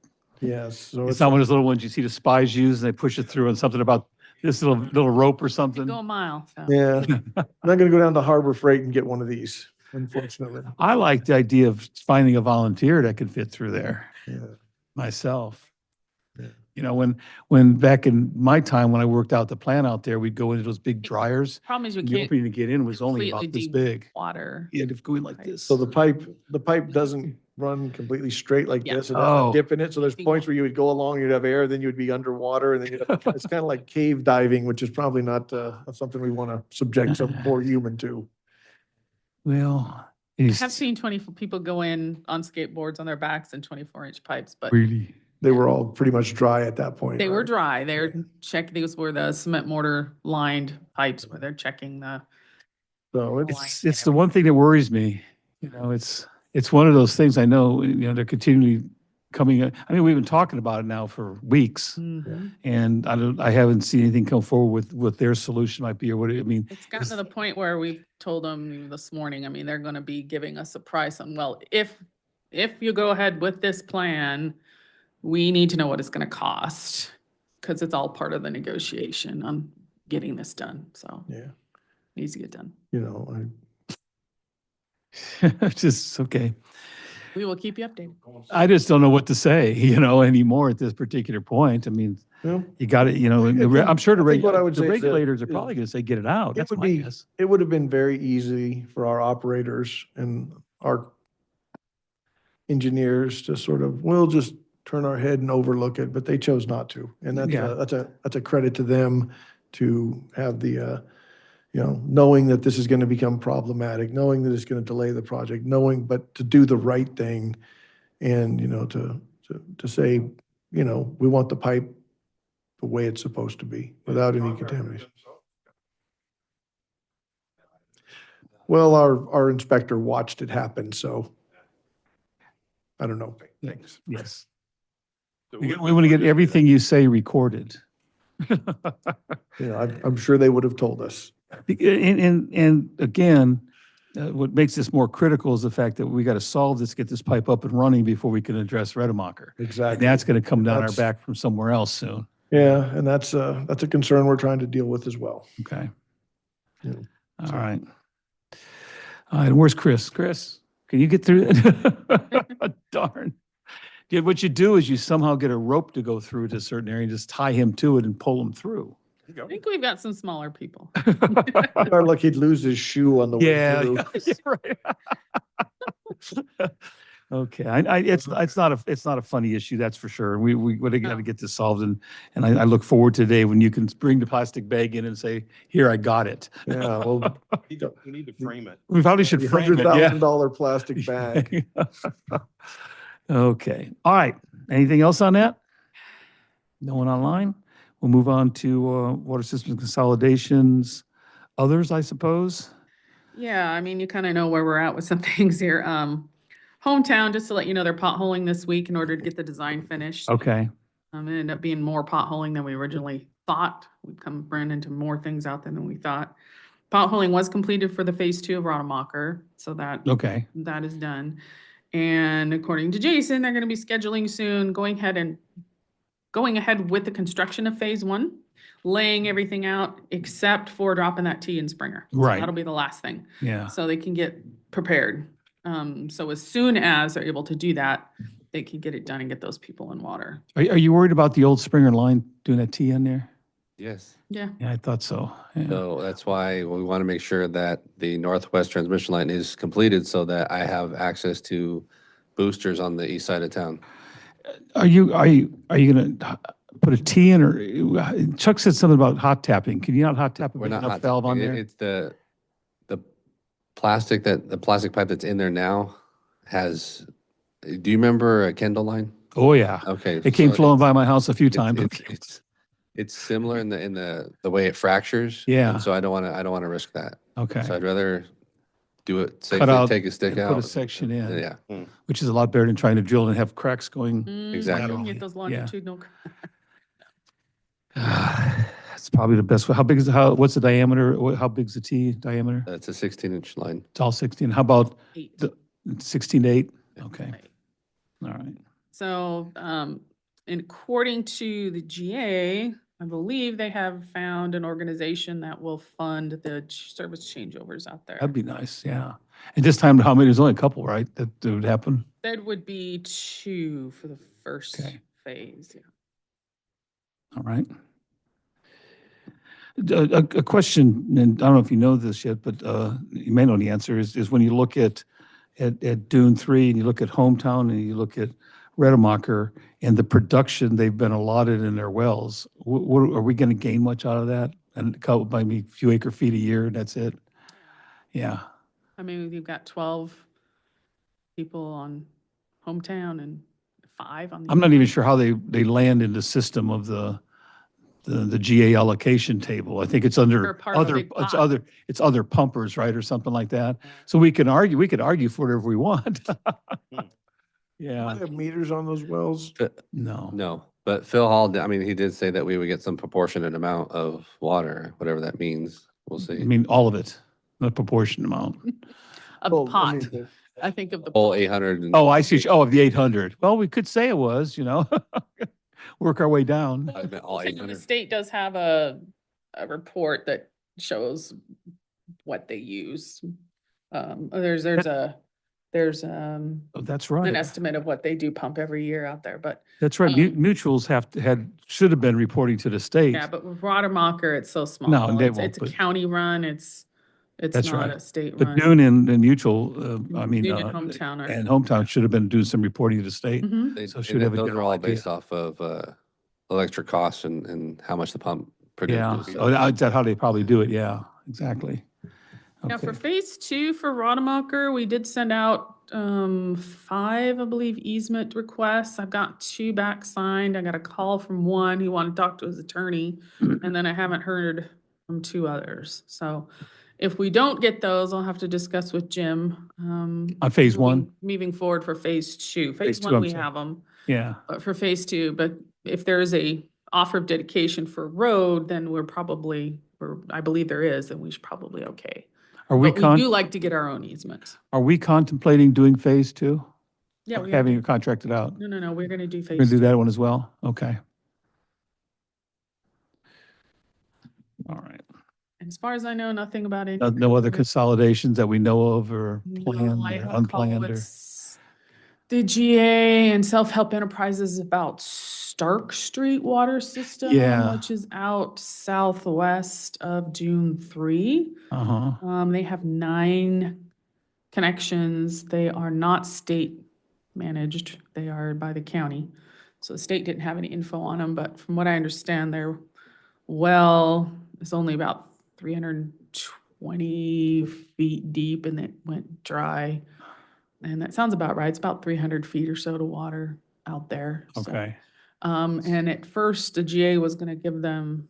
Yes, so it's not one of those little ones you see the spies use and they push it through and something about this little rope or Could something. go a mile, so. Yeah, I'm not gonna go down to Harbor Freight and get one of these, unfortunately. I like the idea of finding a volunteer that could fit through there Yeah. myself. Yeah. When back in my time, when I worked out the plant out there, we'd go into those big dryers. Problem is we and The can't opening to get in was only about completely this deep big. water. You had to go in like this. So the pipe doesn't run completely straight like Yeah. this. It has Oh. a dip in it. So there's points where you would go along, you'd have air, then you'd be underwater, and then it's kind of like cave diving, which is probably not something we want to subject some poor human to. Well, I it's have seen 24 people go in on skateboards on their backs in 24-inch pipes, but really, They were all pretty much dry at that point. they were right? dry. They're these were the cement mortar lined pipes where they're checking the. So it's the one thing that worries me. It's one of those things I know, they're continually coming. I mean, we've been talking about it now for weeks Mhm. and I haven't seen anything come forward with what their solution might be or what, I mean, It's gotten to the point where we've told them this morning, I mean, they're going to be giving us a price on, well, if you go ahead with this plan, we need to know what it's going to cost because it's all part of the negotiation on getting this done. So Yeah, it needs to get done. just, okay. We will keep you updated. I just don't know what to say, anymore at this particular point. I mean, well, you got it, I'm sure I think what I would the say is that regulators are probably going to say, get it out. it That's would my be, guess. it would have been very easy for our operators and our engineers to sort of, we'll just turn our head and overlook it, but they chose not to. And Yeah. that's a credit to them to have the, knowing that this is going to become problematic, knowing that it's going to delay the project, but to do the right thing and, to say, we want the pipe the way it's supposed to be without any contamination. Well, our inspector watched it happen, so I don't know. Thanks. Yes. So We want to get everything you say recorded. I'm sure they would have told us. And again, what makes this more critical is the fact that we got to solve this, get this pipe up and running before we can address Redemacher. And Exactly. that's going to come down our That's- back from somewhere else soon. Yeah, and that's a concern we're trying to deal with as well. Okay. Yeah. All right. All right, where's Chris? Chris, can you get through it? Darn. Yeah, what you do is you somehow get a rope to go through to a certain area, just tie him to it and pull him through. I think we've got some smaller people. Or like he'd lose his shoe on the way Yeah, through. yeah, right. Okay, it's not a funny issue, that's for sure. We got to No. get this solved, and I look forward to the day when you can bring the plastic bag in and say, here, I got it. Yeah, well, We need to frame it. We probably should the frame it, yeah. $100,000 plastic bag. Okay, all right. Anything else on that? No one online? We'll move on to water system consolidations. Others, I suppose? Yeah, I mean, you kind of know where we're at with some things here. Hometown, just to let you know, they're potholing this week in order to get the design finished. Okay, It ended up being more potholing than we originally thought. We've ran into more things out there than we thought. Potholing was completed for the phase 2 of Rademacher, so that okay, that is done. And according to Jason, they're going to be scheduling soon, going ahead with the construction of phase 1, laying everything out except for dropping that T in Springer. So Right. that'll be the last thing. yeah. So they can get prepared. So as soon as they're able to do that, they can get it done and get those people in water. Are you worried about the old Springer line doing that T in there? Yes. Yeah. Yeah, I thought so. Yeah. So that's why we want to make sure that the northwest transmission line is completed so that I have access to boosters on the east side of town. Are you gonna put a T in, or Chuck said something about hot tapping? Can you not hot tap a We're big not enough hot valve on tapping it. there? It's the plastic pipe that's in there now has, do you remember a Kendall line? Oh, yeah. Okay. It came so flowing it's- by my house a few it's- times. It's similar in the way it fractures. Yeah. And so I don't want to risk that. Okay. So I'd rather do it Cut safely, out take a stick and out. put a section in. Yeah. Which is a lot better than trying to drill and have cracks going. Exactly. You can get those Yeah. longitudinal. That's probably the best way. What's the diameter? How big's the T diameter? It's a 16-inch line. It's all 16. How about 8. the 16 to 8? Okay, Right. all right. So, and according to the GA, I believe they have found an organization that will fund the service changeovers out there. That'd be nice, yeah. And this time, how many? There's only a couple, right? That would happen? That would be 2 for the first Okay. phase. Yeah. All right. A question, and I don't know if you know this yet, but you may know the answer, is when you look at Dune 3 and you look at Hometown and you look at Redemacher and the production they've been allotted in their wells, are we going to gain much out of that? And maybe a few acre feet a year, and that's it? Yeah, I mean, you've got 12 people on Hometown and 5 on the. I'm not even sure how they land in the system of the GA allocation table. I think it's They're under part of a other, big it's pot. other pumpers, right, or something like that. So we could argue for whatever we want. Do Yeah, they have meters on those wells? no. No, but Phil Hall, I mean, he did say that we would get some proportionate amount of water, whatever that means. We'll I see. mean, all of it, not proportion amount. Of Well, the I pot. mean, I think of the. Whole pot. 800. Oh, I see. Oh, of the 800. Well, we could say it was, work our way down. I meant all I think the 800. state does have a report that shows what they use. There's Oh, that's an right. estimate of what they do pump every year out there, but That's right. um, Mutuals should have been reporting to the state. yeah, but with Rademacher, it's so small. No, and they It's won't, a but- county run, it's It's That's not right. a state But run. Noon and Mutual, I mean, Noon and Hometown are. and Hometown should have been doing some reporting to the state. Mhm. So should have a Those are general all idea. based off of electric costs and how much the pump Yeah, produces. so that's how they probably do it, yeah, exactly. Yeah, for Okay, phase two for Rademacher, we did send out 5, I believe, easement requests. I've got 2 back signed. I got a call from one. He wanted to talk to his attorney, and then I haven't heard from 2 others. So if we don't get those, I'll have to discuss with Jim. On phase one? Moving forward for phase two. Phase Phase two, one, I'm we sorry. have them, yeah. but for phase two, but if there is a offer of dedication for road, then I believe there is, then we should probably okay. Are we But we do like to get our own easement. are we contemplating doing phase two? Yeah, Or we having are. it contracted out? No, we're gonna do We're phase gonna do two. that one as well? Okay. All right. And as far as I know, nothing about any. No other consolidations that we know of or No, planned I or have a call unplanned with or? the GA and Self-Help Enterprises about Stark Street Water System, Yeah. which is out southwest of Dune 3. Uh-huh. They have 9 connections. They are not state managed. They are by the county. So the state didn't have any info on them, but from what I understand, their well is only about 320 feet deep and it went dry. And that sounds about right. It's about 300 feet or so to water out there. So, Okay. and at first, the GA was going to give them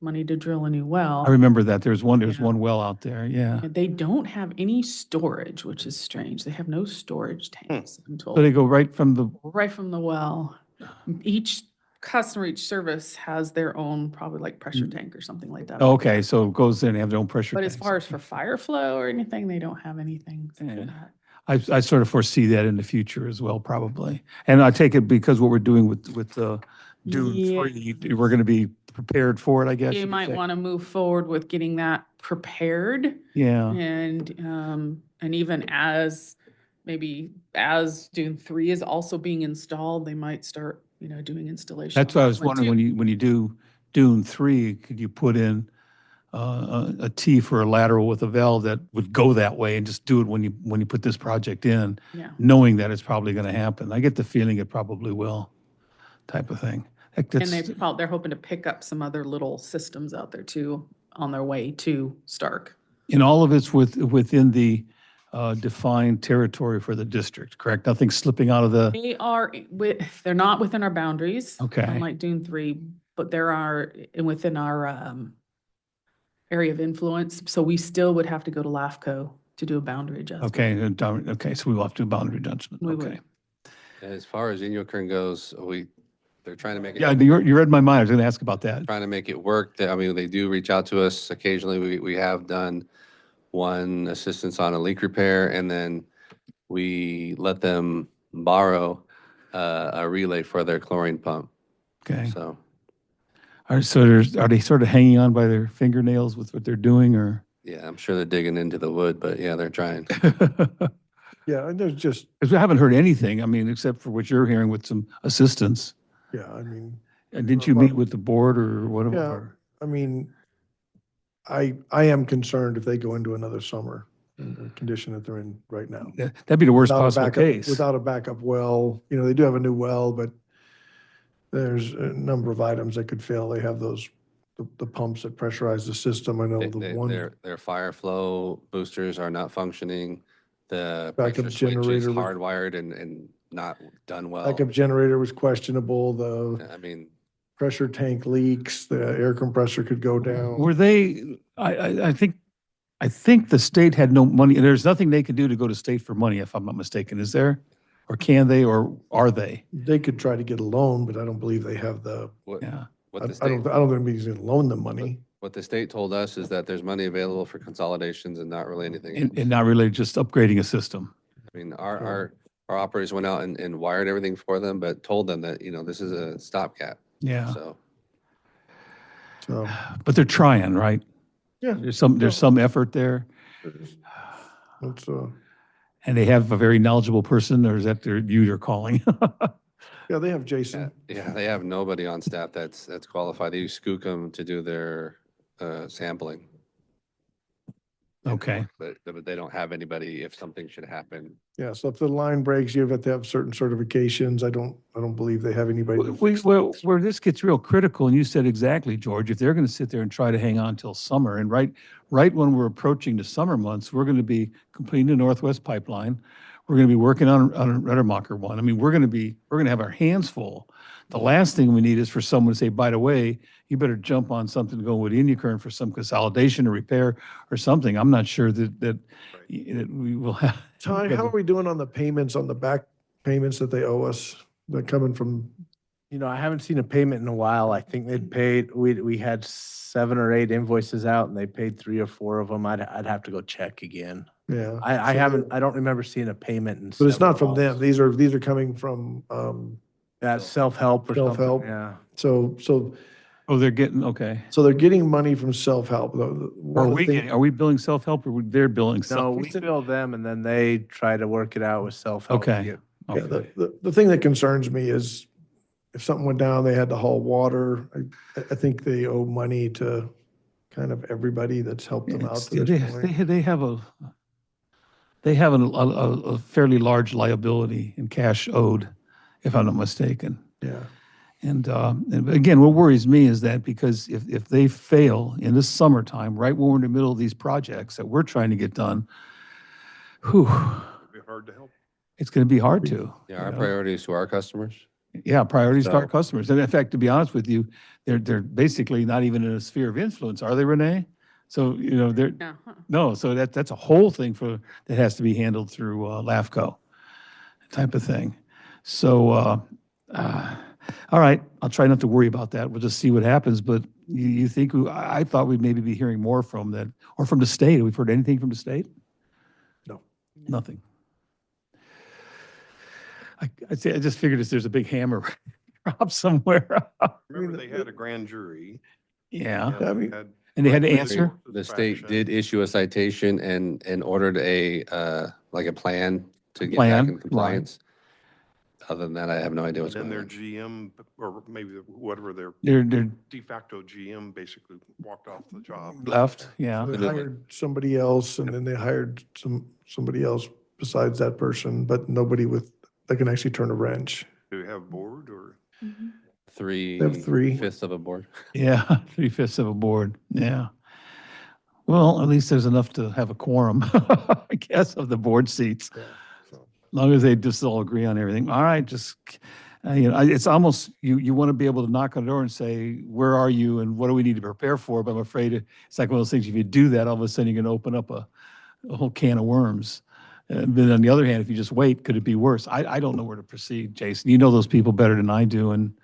money to drill a new well. I remember that. There's Yeah. one well out there. Yeah. And they don't have any storage, which is strange. They have no storage tanks, I'm So they told, go right from the, right from the well. Each customer, each service has their own, probably like pressure tank or something like that. okay, so it goes in, and have their own pressure But as tanks. far as for fire flow or anything, they don't have anything for Yeah. that. I sort of foresee that in the future as well, probably. And I take it because what we're doing with Dune Yeah. 3, we're going to be prepared for it, I guess. You could might say. want to move forward with getting that prepared Yeah, and even as Dune 3 is also being installed, they might start, doing installation. that's on what I that was one wondering, too. when you do Dune 3, could you put in a T for a lateral with a valve that would go that way and just do it when you put this project in, Yeah. knowing that it's probably going to happen? I get the feeling it probably will, type of thing. And That's, they're hoping to pick up some other little systems out there too on their way to Stark. and all of it's within the defined territory for the district, correct? Nothing slipping out of the, They're not within our boundaries. Okay. Unlike Dune 3, but within our area of influence. So we still would have to go to LAFCO to do a boundary adjustment. okay, so we will have to do boundary adjustment, We would. okay. As far as Inyokern goes, they're trying to make Yeah, it, you read my mind, I was going to ask about that. trying to make it work. I mean, they do reach out to us occasionally. We have done one assistance on a leak repair, and then we let them borrow a relay for their chlorine pump. Okay. So Are they sort of hanging on by their fingernails with what they're doing, or? yeah, I'm sure they're digging into the wood, but yeah, they're trying. Yeah, and there's just, Because we haven't heard anything, I mean, except for what you're hearing with some assistance. yeah, I mean, And didn't you meet with the board or whatever? yeah, or- I mean, I am concerned if they go into another summer in the condition that they're in right now. That'd be the worst Without a possible backup- case. Without a backup well, they do have a new well, but there's a number of items that could fail. They have the pumps that pressurize the system. I know the one Their fire flow boosters are not functioning. The Backup pressure switch is generator was- hardwired and not done well. backup generator was questionable. The I mean, pressure tank leaks, the air compressor could go down. Were they, I think the state had no money, there's nothing they can do to go to state for money, if I'm not mistaken, is there? Or can they, or are they? They could try to get a loan, but I don't believe they have the, Yeah, what I the don't state, think he's gonna loan them money. what the state told us is that there's money available for consolidations and not really anything else. and not really just upgrading a system. I mean, our operators went out and wired everything for them, but told them that, this is a stopgap. Yeah, So, So, but they're trying, right? yeah. There's some effort there, It's, and they have a very knowledgeable person, or is that you're calling? yeah, they have Jason. yeah, they have nobody on staff that's qualified. They use Skookum to do their sampling. Okay. But they don't have anybody if something should happen. Yeah, so if the line breaks, you have to have certain certifications. I don't believe they have anybody to fix Well, where this gets real critical, and you said exactly, George, if they're going to sit there and try to hang on till summer, and right when we're approaching the summer months, we're going to be completing the Northwest Pipeline. We're going to be working on a Rettermacher one. I mean, we're going to have our hands full. The last thing we need is for someone to say, by the way, you better jump on something to go with Indian Current for some consolidation or repair or something. I'm not sure that we will have. Ty, how are we doing on the payments, on the back payments that they owe us? They're coming from, I haven't seen a payment in a while. I think they'd paid, we had 7 or 8 invoices out and they paid 3 or 4 of them. I'd have to go check again. yeah. I So haven't, they're- I don't remember seeing a payment in. But it's not several from them. months. These are coming from, That's self-help or something, Self-help. yeah. so Oh, they're getting, okay. they're getting money from self-help. Are we billing self-help or they're billing No, self? we bill them and then they try to work it out with self-help. to Okay. get- Yeah, Okay. the thing that concerns me is if something went down, they had to haul water. I think they owe money to kind of everybody that's helped them out It's- to this point. They have a fairly large liability in cash owed, if I'm not mistaken. Yeah, And again, what worries me is that because if they fail in the summertime, right when we're in the middle of these projects that we're trying to get done, whew, It'd be hard to help. it's going to be hard to. Yeah, our you know? priorities to our customers. Yeah, priorities to our So- customers. And in fact, to be honest with you, they're basically not even in a sphere of influence, are they, Renee? So, they're, Yeah. no, so that's a whole thing that has to be handled through LAFCO type of thing. So, all right, I'll try not to worry about that. We'll just see what happens. But you think, I thought we'd maybe be hearing more from that, or from the state. Have we heard anything from the state? No. Nothing. I just figured there's a big hammer drop somewhere. Remember, they had a grand jury. Yeah, and I they mean- had and they had to regular answer? The state satisfaction. did issue a citation and ordered like a plan to get back Plan, in right. compliance. Other than that, I have no idea what's And then going their on. GM, or maybe whatever their They're de facto GM basically walked off the job. left, yeah. They hired somebody else and then they hired somebody else besides that person, but nobody that can actually turn a wrench. Do we have board or? Three. They have 3. Fifths of a board. Yeah, 3/5 of a board, yeah. Well, at least there's enough to have a quorum, I guess, of the board seats. Yeah, so. As long as they just all agree on everything. All right, just, it's almost, you want to be able to knock on the door and say, where are you and what do we need to prepare for? But I'm afraid it's like one of those things, if you do that, all of a sudden you're going to open up a whole can of worms. But on the other hand, if you just wait, could it be worse? I don't know where to proceed, Jason. You know those people better than I do, and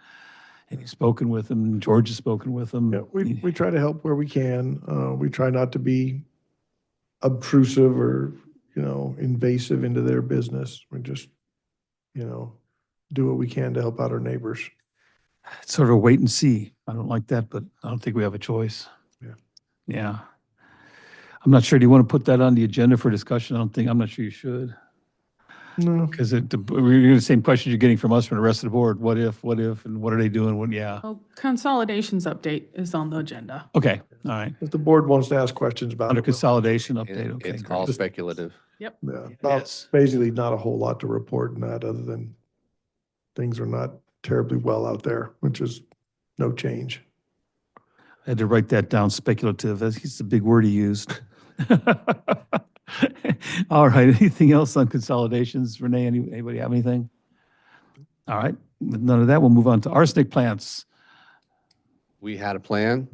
you've spoken with them, and George has spoken with them. Yeah, we try to help where we can. We try not to be obtrusive or, invasive into their business. We just, do what we can to help out our neighbors. It's sort of a wait and see. I don't like that, but I don't think we have a choice. Yeah. Yeah. I'm not sure. Do you want to put that on the agenda for discussion? I'm not sure you should. No, Because we're getting the same questions you're getting from us from the rest of the board. What if, and what are they doing? Yeah. Well, consolidations update is on the agenda. Okay, all right. if the board wants to ask questions about Under it, we'll- consolidation update, okay. It's all great. speculative. yeah, Yes. basically not a whole lot to report in that other than things are not terribly well out there, which is no change. I had to write that down, speculative. That's a big word he used. All right, anything else on consolidations? Renee, anybody have anything? All right, with none of that, we'll move on to arsenic plants. We had a plan.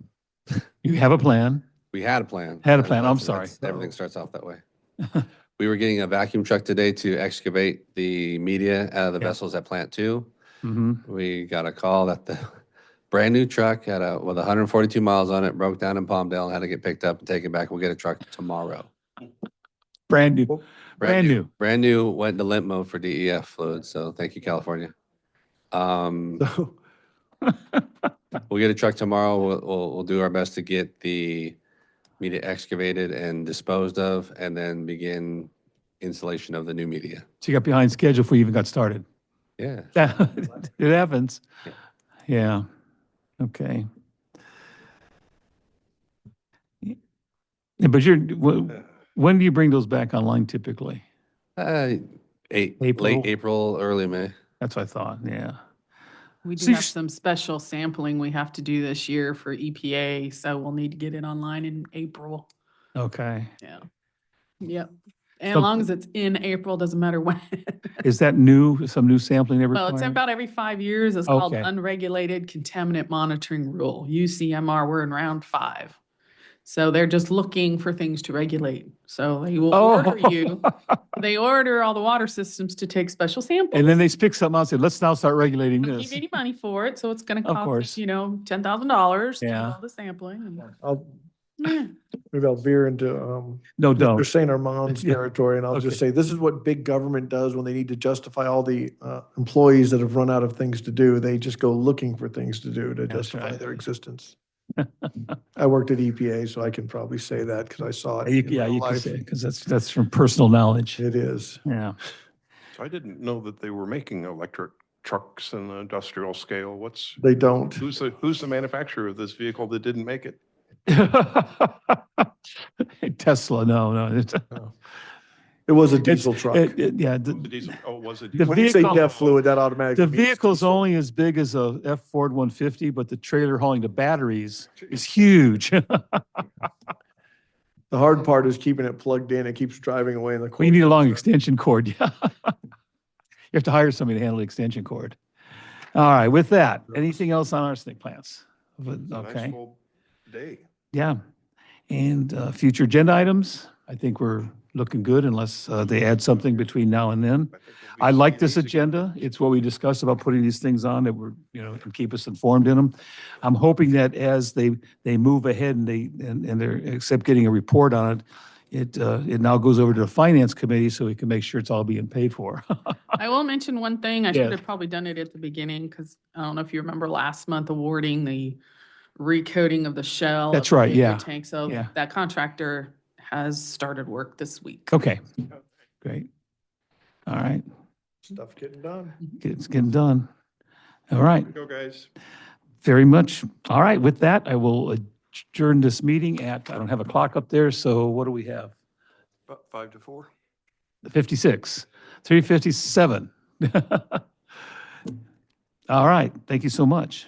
You have a plan. We had a plan. Had a plan, I'm That's- sorry. Everything starts off that way. We were getting a vacuum truck today to excavate the media out of the Yeah. vessels at Plant 2. Mm-hmm. We got a call that the brand-new truck with 142 miles on it broke down in Palmdale and had to get picked up and taken back. We'll get a truck tomorrow. Brand new, brand new. Brand new, went into limp mode for DEF fluid, so thank you, California. So, We'll get a truck tomorrow. We'll do our best to get the media excavated and disposed of, and then begin installation of the new media. So you got behind schedule before you even got started. Yeah. It happens. Yeah. Yeah, okay. Yeah, but When do you bring those back online typically? Late April. April, early May. That's what I thought, yeah. We So do you have s- some special sampling we have to do this year for EPA, so we'll need to get it online in April. Okay. Yeah. Yep. And as So- long as it's in April, doesn't matter when. Is that new, some new sampling they Well, it's require? about every 5 years. It's called Okay. Unregulated Contaminant Monitoring Rule, UCMR. We're in round 5. So they're just looking for things to regulate. So they will order you. They order all the water systems to take special samples. And then they pick something else and say, let's now start regulating Don't this. give you any money for it, so it's gonna Of cost course. us, $10,000 to do Yeah. all the sampling. and- Maybe Yeah. I'll veer into, No, Mr. don't. St. Armand's Yeah. territory, and I'll just Okay. say, this is what big government does when they need to justify all the employees that have run out of things to do. They just go looking for things to do to That's justify right. their existence. I worked at EPA, so I can probably say that because I saw it in Yeah, real you can life. say, because that's from personal knowledge. It is. Yeah. So I didn't know that they were making electric trucks in the industrial scale. They don't. Who's the manufacturer of this vehicle that didn't make it? Tesla, no. It was a diesel truck. Yeah, The diesel, oh, was it? the diesel? When you say vehicle- DEF fluid, that automatically the means vehicle's diesel. only as big as a F Ford 150, but the trailer hauling the batteries is huge. The hard part is keeping it plugged in. It keeps driving away in the. Well, you need a long cold. extension cord, yeah. You have to hire somebody to handle the extension cord. All right, with that, anything else on arsenic plants? It's a nice Okay, full day. yeah. And future agenda items, I think we're looking good unless they add something between now and then. I think we'll be I like seeing this these again. agenda. It's what we discussed about putting these things on that were, can keep us informed in them. I'm hoping that as they move ahead and they're, except getting a report on it, it now goes over to the finance committee so we can make sure it's all being paid for. I will mention one thing. I Yeah. should have probably done it at the beginning because I don't know if you remember last month awarding the recoating of the shell. That's of the right, vapor yeah, Tank. So yeah. that contractor has started work this week. Okay, great. All right, Stuff getting done. it's getting done. All right, Here we go, guys. very much. All right, with that, I will adjourn this meeting at, I don't have a clock up there, so what do we have? About 5 to 4. 56, 3:57. All right, thank you so much.